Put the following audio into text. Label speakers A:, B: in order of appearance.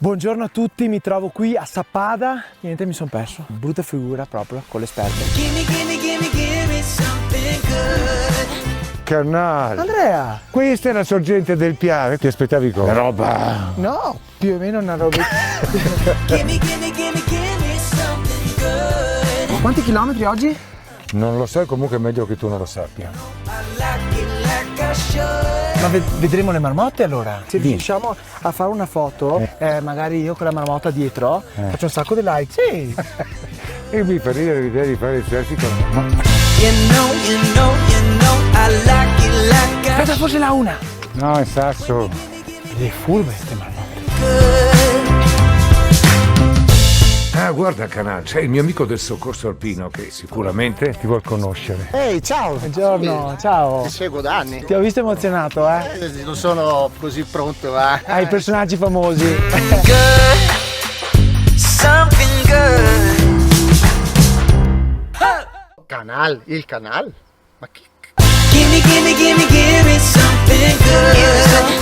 A: Buongiorno a tutti, mi trovo qui a Sappada. Niente, mi sono perso. Brutta figura proprio con le sperde.
B: Canale.
A: Andrea!
B: Questa è la sorgente del Piave. Ti aspettavi cosa? Roba.
A: No, più o meno una roba. Quanti chilometri oggi?
B: Non lo so, comunque è meglio che tu non lo sappia.
A: Ma vedremo le marmotte allora. Se riusciamo a fare una foto, magari io con la marmotta dietro, faccio un sacco di like. Sì!
B: E mi fa ridere l'idea di fare il selfie con me.
A: Aspetta, forse la una!
B: No, è sasso.
A: Le furbe queste marmotte.
B: Ah, guarda Canale, c'è il mio amico del soccorso alpino che sicuramente ti vuol conoscere.
C: Ehi, ciao!
A: Buongiorno, ciao!
C: Ti seguo da anni.
A: Ti ho visto emozionato,
C: Non sono così pronto a...
A: Ai personaggi famosi.
C: Il canal? Ma che...
D: Gimme something good.